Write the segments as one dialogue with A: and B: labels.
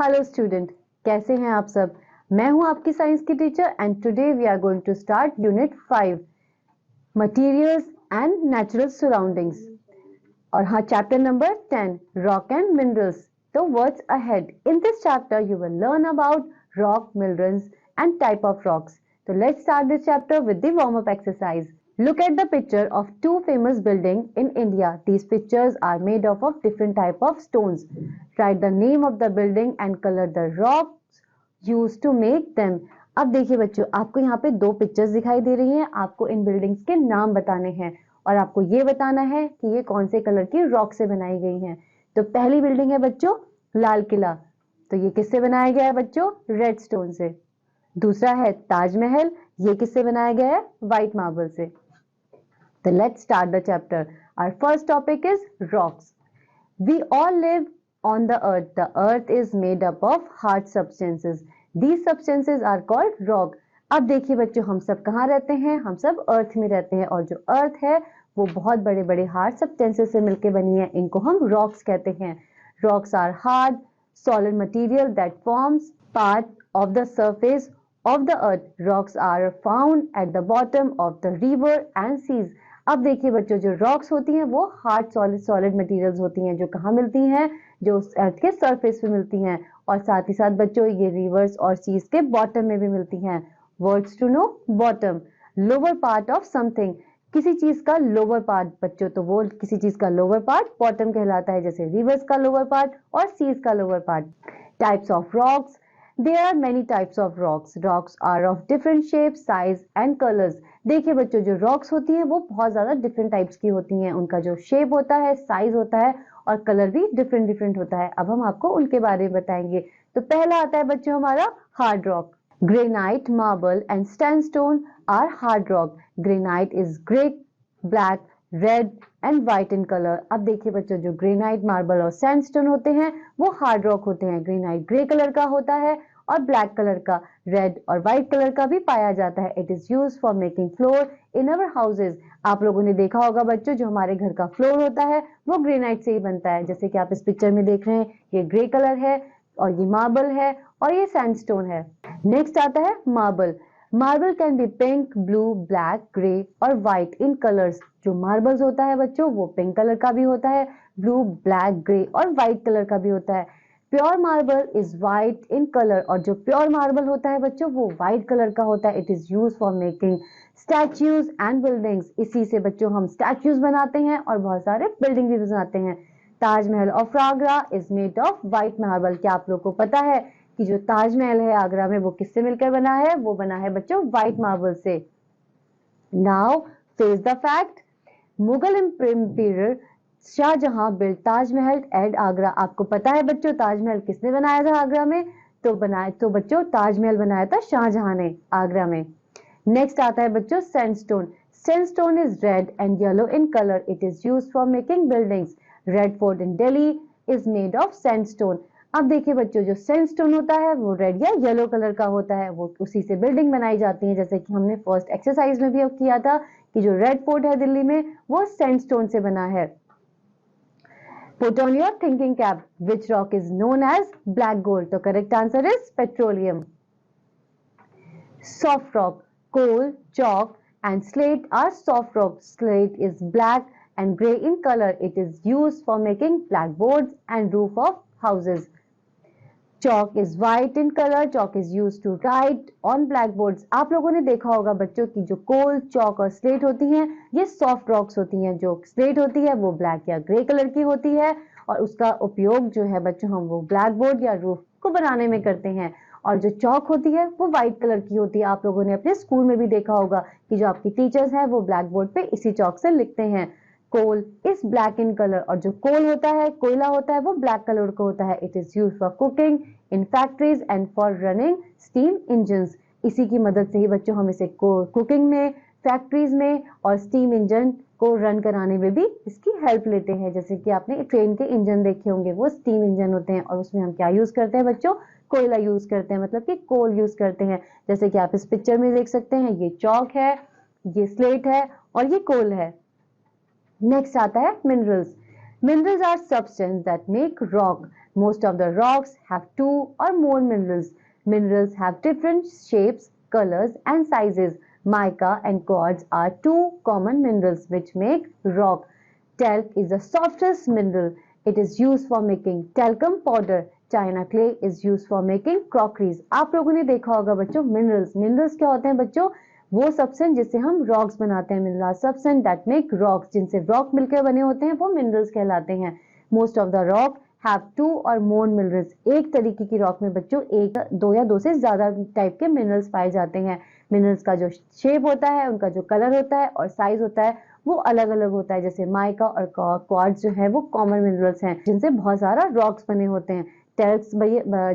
A: Hello student, कैसे हैं आप सब। मैं हूं आपकी साइंस की teacher and today we are going to start unit 5 materials and natural surroundings. और हाँ, chapter number 10 rock and minerals. तो what's ahead in this chapter you will learn about rock, minerals and type of rocks. तो let's start this chapter with the warm up exercise. Look at the picture of two famous buildings in India. These pictures are made up of different type of stones. Write the name of the building and color the rocks used to make them. अब देखिए बच्चों, आपको यहाँ पे दो pictures दिखाई दे रही हैं। आपको इन बिल्डिंग्स के नाम बताने हैं और आपको ये बताना है कि ये कौन से कलर की रॉक से बनाई गई हैं। तो पहली बिल्डिंग है बच्चों लाल किला। तो ये किससे बनाया गया है बच्चों? रेड स्टोन से। दूसरा है ताजमहल। ये किससे बनाया गया है? व्हाइट मार्बल से। तो let's start the chapter. Our first topic is rocks. We all live on the earth. The earth is made up of hard substances. These substances are called rock. अब देखिए बच्चों, हम सब कहाँ रहते हैं? हम सब अर्थ में रहते हैं और जो अर्थ है वो बहुत बड़े बड़े हार्ड सब्सटेंसेस से मिलकर बनी है। इनको हम रॉक्स कहते हैं। Rocks are hard solid material that forms part of the surface of the earth. Rocks are found at the bottom of the river and seas. अब देखिए बच्चों, जो रॉक्स होती हैं वो हार्ड सॉलिड मटेरियल्स होती हैं जो कहाँ मिलती हैं? जो अर्थ के सरफेस पे मिलती हैं और साथ ही साथ बच्चों ये रिवर्स और सीज के बॉटम में भी मिलती हैं। Words to know bottom, lower part of something. किसी चीज का लोअर पार्ट बच्चों, तो वो किसी चीज का लोअर पार्ट बॉटम कहलाता है, जैसे रिवर्स का लोअर पार्ट और सीज का lower part. Types of rocks, there are many types of rocks. Rocks are of different shapes, size and colors. देखिए बच्चों, जो रॉक्स होती हैं वो बहुत ज्यादा डिफरेंट टाइप्स की होती हैं। उनका जो शेप होता है, साइज होता है और कलर भी डिफरेंट डिफरेंट होता है। अब हम आपको उनके बारे में बताएंगे। तो पहला आता है बच्चों हमारा hard rock. Granite, marble and sandstone are hard rock. Granite is grey, black, red and white in colour. अब देखिए बच्चों, जो ग्रेनाइट, मार्बल और सैंडस्टोन होते हैं वो हार्ड रॉक होते हैं। ग्रेनाइट ग्रे कलर का होता है और ब्लैक कलर का, रेड और व्हाइट कलर का भी पाया जाता है। It is used for making floor in our houses. आप लोगों ने देखा होगा बच्चों, जो हमारे घर का फ्लोर होता है वो ग्रेनाइट से ही बनता है। जैसे कि आप इस पिक्चर में देख रहे हैं, ये ग्रे कलर है और ये मार्बल है और ये सैंडस्टोन है। नेक्स्ट आता है marble. Marble can be pink, blue, black, grey और व्हाइट इन कलर्स। जो मार्बल्स होता है बच्चों वो पिंक कलर का भी होता है, ब्लू, ब्लैक, ग्रे और व्हाइट कलर का भी होता है। Pure marble is white in colour. और जो प्योर मार्बल होता है बच्चों वो व्हाइट कलर का होता है। It is use for making statues and buildings. इसी से बच्चों हम स्टैच्यूज बनाते हैं और बहुत सारे बिल्डिंग भी बनाते हैं। Taj Mahal of Agra is made of white marble. क्या आप लोग को पता है कि जो ताजमहल है आगरा में वो किससे मिलकर बना है? वो बना है बच्चों व्हाइट मार्बल से। Now face the fact. Mughal empire Shah Jahan built Taj Mahal at Agra. आपको पता है बच्चों ताजमहल किसने बनाया था आगरा में? तो बच्चों ताजमहल बनाया था शाहजहां ने आगरा में। नेक्स्ट आता है बच्चों sandstone. Sandstone is red and yellow in colour. It is used for making buildings. Red fort in Delhi is made of sandstone. अब देखिए बच्चों, जो सैंडस्टोन होता है वो रेड या येलो कलर का होता है, वो उसी से बिल्डिंग बनाई जाती है। जैसे कि हमने फर्स्ट एक्सरसाइज में भी किया था कि जो रेड फोर्ट है दिल्ली में वो सैंडस्टोन से बना है। Put on your thinking cap. Which rock is known as black gold? The correct answer is petroleum. Soft rock, coal, chalk and slate are soft rock. Slate is black and grey in color. It is used for making blackboards and roof of houses. Chalk is white in color. Chalk is used to write on blackboards. आप लोगों ने देखा होगा बच्चों की जो कोल, चौक और slate होती हैं ये सॉफ्ट रॉक्स होती हैं। जो स्लेट होती है वो ब्लैक या ग्रे कलर की होती है और उसका उपयोग जो है बच्चों हम वो ब्लैक बोर्ड या रूफ को बनाने में करते हैं। और जो चौक होती है वो व्हाइट कलर की होती है। आप लोगों ने अपने स्कूल में भी देखा होगा कि जो आपकी टीचर्स हैं वो ब्लैक बोर्ड पे इसी चौक से लिखते हैं। Coal is black in colour. और जो कोल होता है, कोयला होता है, वो ब्लैक कलर का होता है। It is used for cooking in factories and for running steam engines. इसी की मदद से ही बच्चों हम इसे कुकिंग में, फैक्ट्रीज में और स्टीम इंजन को रन कराने में भी इसकी हेल्प लेते हैं। जैसे कि आपने ट्रेन के इंजन देखे होंगे वो स्टीम इंजन होते हैं और उसमें हम क्या यूज करते हैं बच्चों? कोयला यूज करते हैं, मतलब कि कोल यूज करते हैं। जैसे कि आप इस पिक्चर में देख सकते हैं, ये चौक है, ये स्लेट है और ये कोल है। नेक्स्ट आता है minerals. Minerals are substances that make rock. Most of the rocks have two or more minerals. Minerals have different shapes, colors, and sizes. Mica and quartz are two common minerals which make rock. Talc is the softest mineral. It is used for making talcum powder. China clay is used for making crockeries. आप लोगों ने देखा होगा बच्चों minerals क्या होते हैं बच्चों, वो सब्सटेंस जिससे हम रॉक्स बनाते हैं. Mineral substance that make rocks, जिनसे रॉक मिलकर बने होते हैं वो मिनरल्स कहलाते हैं. Most of the rock have two or more minerals. एक तरीके की रॉक में बच्चों एक, दो या दो से ज्यादा टाइप के मिनरल्स पाए जाते हैं. मिनरल्स का जो शेप होता है, उनका जो कलर होता है और साइज होता है वो अलग अलग होता है. जैसे माइका और क्वार्ट्ज जो है वो कॉमन मिनरल्स हैं जिनसे बहुत सारा रॉक्स बने होते हैं. टेल्क्स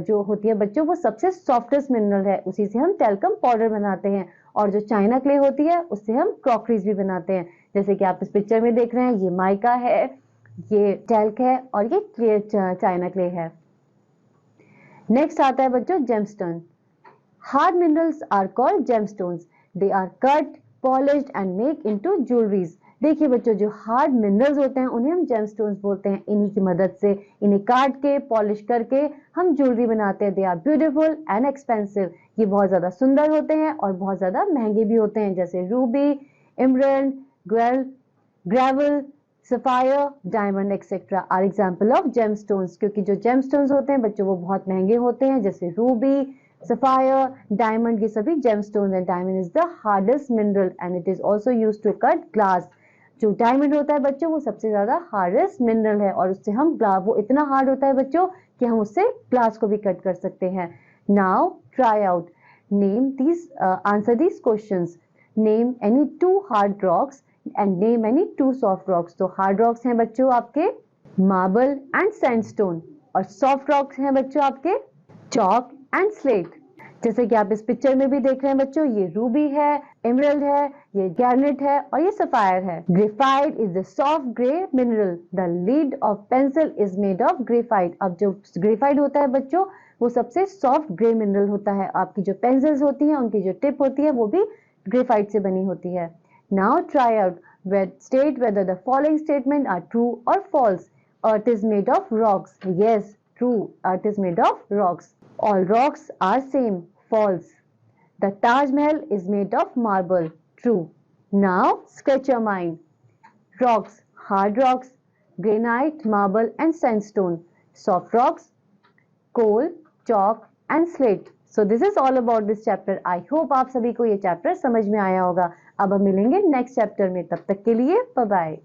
A: जो होती है बच्चों वो सबसे सॉफ्टेस्ट मिनरल है, उसी से हम टेल्कम पाउडर बनाते हैं. और जो चाइना क्ले होती है उससे हम क्रॉकरीज भी बनाते हैं. जैसे कि आप इस पिक्चर में देख रहे हैं, ये माइका है, ये टेल्क है और ये चाइना क्ले है. नेक्स्ट आता है बच्चों gemstone. Hard minerals are called gemstones. They are cut, polished and make into jewelleries. देखिए बच्चों, जो हार्ड मिनरल्स होते हैं उन्हें हम जेमस्टोन्स बोलते हैं. इन्हीं की मदद से, इन्हें काट के पॉलिश करके हम ज्वेलरी बनाते हैं. They are beautiful and expensive. ये बहुत ज्यादा सुंदर होते हैं और बहुत ज्यादा महंगे भी होते हैं. जैसे ruby, emerald, gravel, sapphire, diamond etcetera are example of gemstones. क्योंकि जो जेमस्टोन्स होते हैं बच्चों वो बहुत महंगे होते हैं. जैसे रूबी, सफायर, डायमंड, ये सभी जेमस्टोन्स हैं. Diamond is the hardest mineral and it is also used to cut glass. जो डायमंड होता है बच्चों वो सबसे ज्यादा हार्डेस्ट मिनरल है और उससे हम वो इतना हार्ड होता है बच्चों कि हम उससे ग्लास को भी कट कर सकते हैं. Now try out. Name these, answer these questions. Name any two hard rocks and name any too soft rocks. तो हार्ड रॉक्स हैं बच्चों आपके मार्बल एंड सैंडस्टोन और सॉफ्ट रॉक्स हैं बच्चों आपके चॉक एंड स्लेट. जैसे कि आप इस पिक्चर में भी देख रहे हैं बच्चों, ये रूबी है, एमरल्ड है, ये गैरनेट है और ये सफायर है. Graphite is the soft grey mineral. The lead of pencil is made of graphite. अब जो ग्रेफाइट होता है बच्चों वो सबसे सॉफ्ट ग्रे मिनरल होता है. आपकी जो पेंसिल्स होती हैं उनकी जो टिप होती है वो भी ग्रेफाइट से बनी होती है. Now try out. State whether the following statement are true or false. Earth is made of rocks. Yes, true. Earth is made of rocks. All rocks are same. False. The Taj Mahal is made of marble. True. Now sketch your mind. Rocks, hard rocks, granite, marble and sandstone. Soft rocks, coal, chalk and slate. So this is all about this chapter. I hope आप सभी को ये chapter समझ में आया होगा. अब हम मिलेंगे नेक्स्ट चैप्टर में. तब तक के लिए बाय बाय.